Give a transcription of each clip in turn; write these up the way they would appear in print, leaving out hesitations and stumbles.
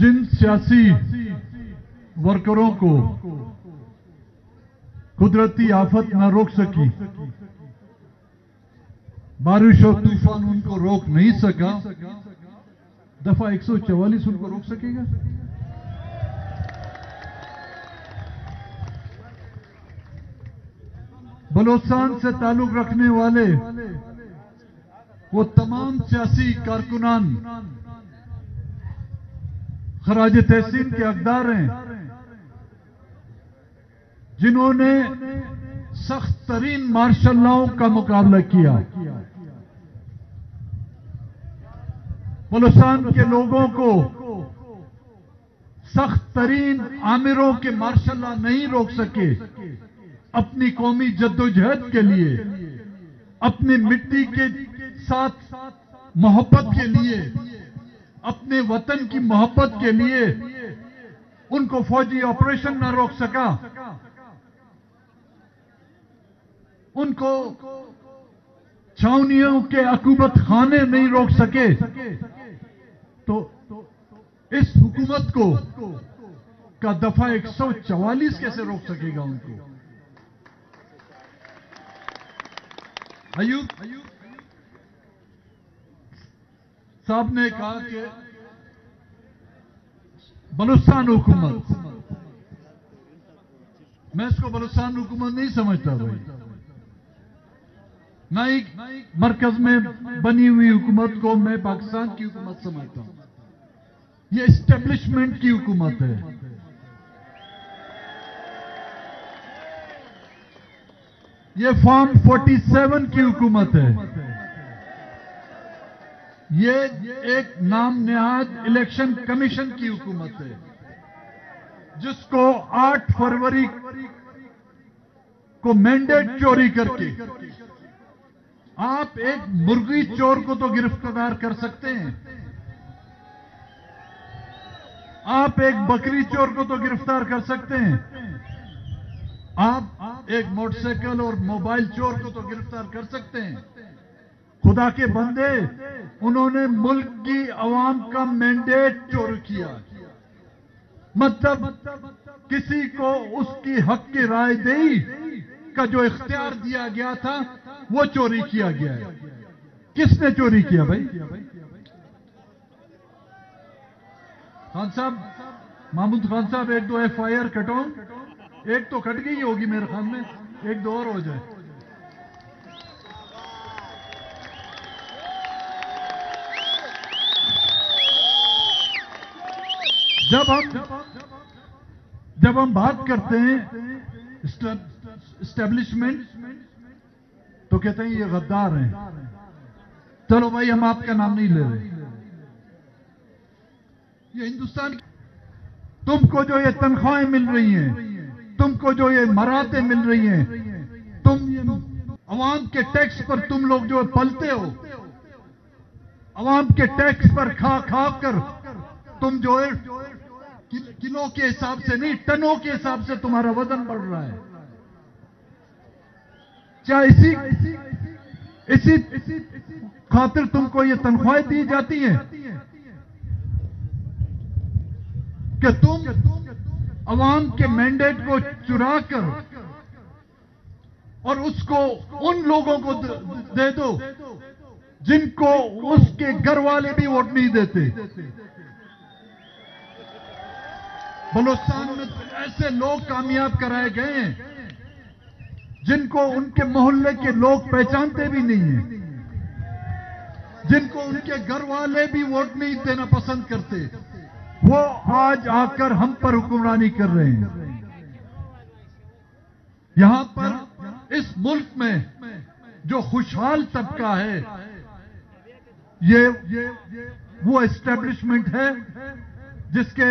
जिन सियासी वर्करों को कुदरती आफत न रोक सकी, बारिश और तूफान उनको रोक नहीं सका, दफा 144 उनको रोक सकेगा? बलोचिस्तान से ताल्लुक रखने वाले वो तमाम सियासी कारकुनान खराज तहसीन के हकदार हैं, जिन्होंने सख्त तरीन मार्शल लॉ का मुकाबला किया। बलोचिस्तान के लोगों को सख्त तरीन आमिरों के मार्शल लॉ नहीं रोक सके। अपनी कौमी जद्दोजहद के लिए, अपनी मिट्टी के साथ मोहब्बत के लिए, अपने वतन की मोहब्बत के लिए उनको फौजी ऑपरेशन न रोक सका, उनको छावनियों के अकूबत खाने नहीं रोक सके, तो इस हुकूमत को का दफा 144 कैसे रोक सकेगा उनको? अयूब साहब ने कहा कि बलूचिस्तान हुकूमत, मैं इसको बलूचिस्तान हुकूमत नहीं समझता भाई, ना ही मरकज में बनी हुई हुकूमत को मैं पाकिस्तान की हुकूमत समझता हूं। ये एस्टेब्लिशमेंट की हुकूमत है। ये फॉर्म 47 की हुकूमत है। ये एक नाम नेहाद इलेक्शन कमीशन की हुकूमत है, जिसको 8 फरवरी को मैंडेट चोरी करके आप एक मुर्गी चोर को तो गिरफ्तार कर सकते हैं, आप एक बकरी चोर को तो गिरफ्तार कर सकते हैं, आप एक मोटरसाइकिल और मोबाइल चोर को तो गिरफ्तार कर सकते हैं। खुदा के बंदे, उन्होंने मुल्क की अवाम का मैंडेट चोरी किया। मतलब किसी को उसकी हक की राय दही का जो इख्तियार दिया गया था वो चोरी किया गया है। किसने चोरी किया भाई? खान साहब, महमूद खान साहब, 1-2 FIR कटो। एक तो कट गई होगी मेरे ख्याल में, 1-2 और हो जाए। जब हम बात करते हैं एस्टेब्लिशमेंट, तो कहते हैं ये गद्दार हैं। चलो भाई, हम आपका नाम नहीं ले रहे। ये हिंदुस्तान, तुमको जो ये तनख्वाहें मिल रही हैं, तुमको जो ये मराते मिल रही हैं, तुम अवाम के टैक्स पर तुम लोग जो पलते हो, अवाम के टैक्स पर खा खा कर तुम जो है किलो के हिसाब से नहीं, टनों के हिसाब से तुम्हारा वजन बढ़ रहा है। क्या इसी खातिर तुमको ये तनख्वाहें दी जाती हैं कि तुम अवाम के मैंडेट को चुरा कर और उसको उन लोगों को दे दो जिनको उसके घर वाले भी वोट नहीं देते। बलूचिस्तान में ऐसे लोग कामयाब कराए गए हैं जिनको उनके मोहल्ले के लोग पहचानते भी नहीं हैं, जिनको उनके घर वाले भी वोट नहीं देना पसंद करते, वो आज आकर हम पर हुक्मरानी कर रहे हैं। यहां पर इस मुल्क में जो खुशहाल तबका है, ये वो एस्टेब्लिशमेंट है जिसके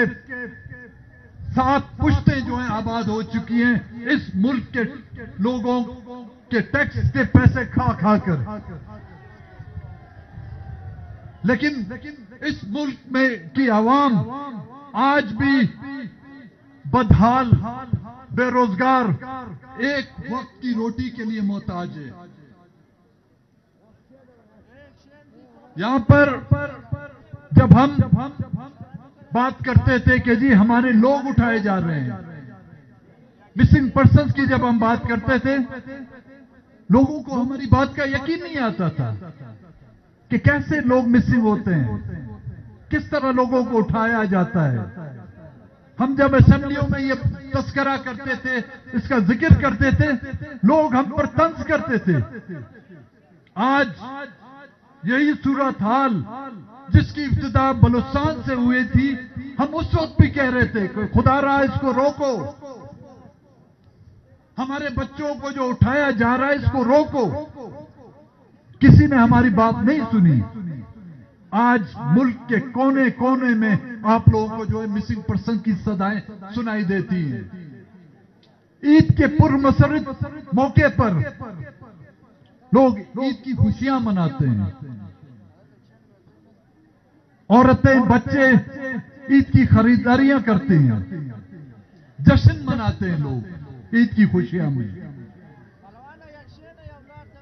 7 पुश्तें जो हैं आबाद हो चुकी हैं इस मुल्क के लोगों के टैक्स के पैसे खा खा कर। लेकिन इस मुल्क में की आवाम आज भी बदहाल, बेरोजगार, एक वक्त की रोटी के लिए मोहताज है। यहां पर जब हम बात करते थे कि जी हमारे लोग उठाए जा रहे हैं। मिसिंग पर्सन्स की जब हम बात करते थे, लोगों को हमारी बात का यकीन नहीं आता था कि कैसे लोग मिसिंग होते हैं, किस तरह लोगों को उठाया जाता है। हम जब असेंबलियों में ये तस्करा करते थे, इसका जिक्र करते थे, लोग हम पर तंज करते थे। आज यही सूरत हाल जिसकी इब्तिदा बलूचिस्तान से हुई थी, हम उस वक्त भी कह रहे थे कि खुदारा इसको रोको, हमारे बच्चों को जो उठाया जा रहा है इसको रोको। किसी ने हमारी बात नहीं सुनी। आज मुल्क के कोने कोने में आप लोगों को जो है मिसिंग पर्सन की सदाएं सुनाई देती हैं। ईद के पुरमसरत मौके पर लोग ईद की खुशियां मनाते हैं। औरतें बच्चे ईद की खरीदारियां करते हैं, जश्न मनाते हैं लोग ईद की खुशियां में।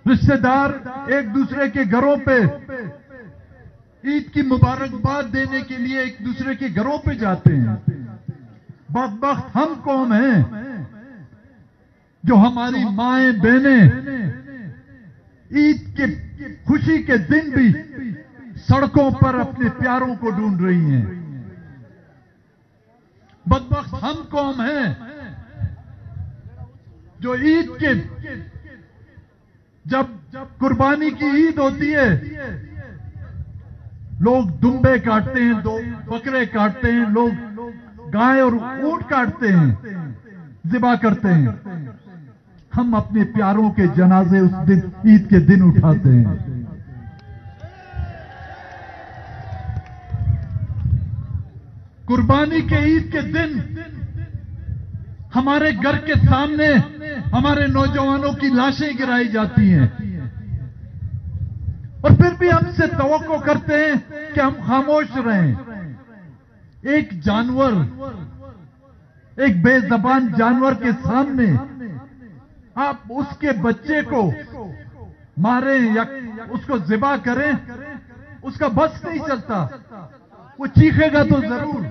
रिश्तेदार एक दूसरे के घरों पे ईद की मुबारकबाद देने के लिए एक दूसरे के घरों पे जाते हैं। बदबख्त हम कौम हैं जो हमारी माएं बहनें ईद के खुशी के दिन भी सड़कों पर अपने प्यारों को ढूंढ रही हैं। बदबख्त हम कौम हैं जो ईद के जब कुर्बानी की ईद होती है, लोग दुम्बे काटते हैं, दो बकरे काटते हैं, लोग गाय और ऊंट काटते हैं, ज़िबा करते हैं। हम अपने प्यारों के जनाजे उस दिन ईद के दिन उठाते हैं। कुर्बानी के ईद के दिन हमारे घर के सामने हमारे नौजवानों की लाशें गिराई जाती हैं, और फिर भी हमसे तवक्को करते हैं कि हम खामोश रहें। एक जानवर, एक बेज़बान जानवर के सामने आप उसके बच्चे को मारें या उसको ज़िबा करें, उसका बस नहीं चलता, वो चीखेगा तो जरूर।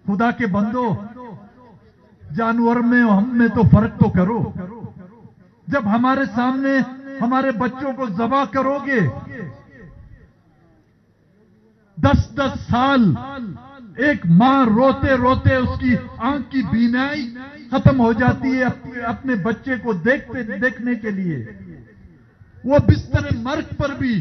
खुदा के बंदो, जानवर में और हम में तो फर्क तो करो। जब हमारे सामने हमारे बच्चों को ज़बा करोगे, 10-10 साल एक मां रोते रोते उसकी आंख की बीनाई खत्म हो जाती है अपने बच्चे को देखने के लिए। वो बिस्तर मर्ग पर भी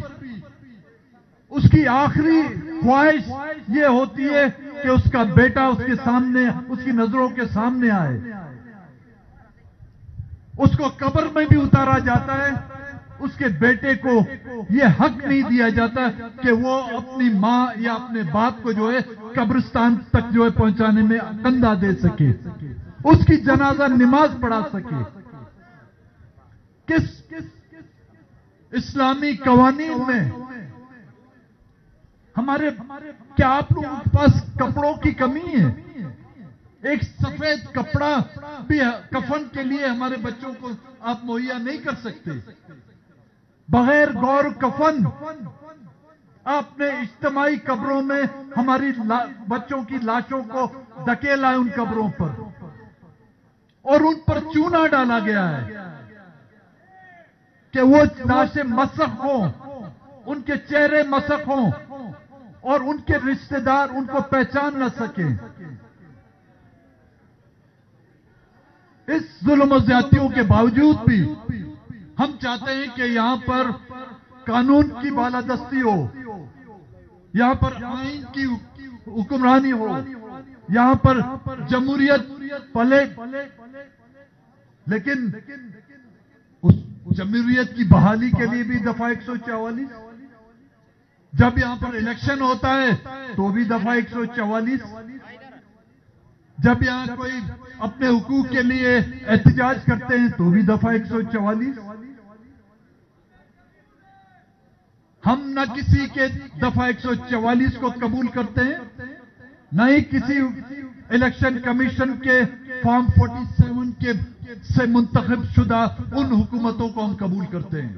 उसकी आखिरी ख्वाहिश ये होती है कि उसका बेटा उसके सामने, उसकी नजरों के सामने आए। उसको कब्र में भी उतारा जाता है, उसके बेटे को यह हक नहीं दिया जाता कि वो अपनी मां या अपने बाप को जो है कब्रिस्तान तक जो है पहुंचाने में कंधा दे सके, उसकी जनाजा नमाज पढ़ा सके। किस इस्लामी कवानीन में हमारे, क्या आप लोगों के पास कपड़ों की कमी है? एक सफेद कपड़ा भी कफन के लिए हमारे बच्चों को आप मुहैया नहीं कर सकते। बगैर गौर कफन आपने इज्तिमाई कब्रों में हमारी बच्चों की लाशों को धकेला है उन कब्रों पर, और उन पर चूना डाला गया है कि वो लाशें मसख हों, उनके चेहरे मसख हों और उनके रिश्तेदार उनको पहचान न सकें। इस जुल्म और ज्यादतियों के बावजूद भी हम चाहते हैं कि यहां पर कानून की बालादस्ती हो, यहां पर आईन की हुक्मरानी हो, यहां पर जमहूरियत पले। लेकिन उस जमहूरियत की बहाली के लिए भी दफा 144, जब यहां पर इलेक्शन होता है तो भी दफा 144, जब यहां कोई अपने हुकूक के लिए एहतजाज करते हैं तो भी दफा 144। हम न किसी के दफा 144 को कबूल करते हैं, न ही किसी इलेक्शन कमीशन के फॉर्म 47 के से मुंतखब शुदा उन हुकूमतों को हम कबूल करते हैं।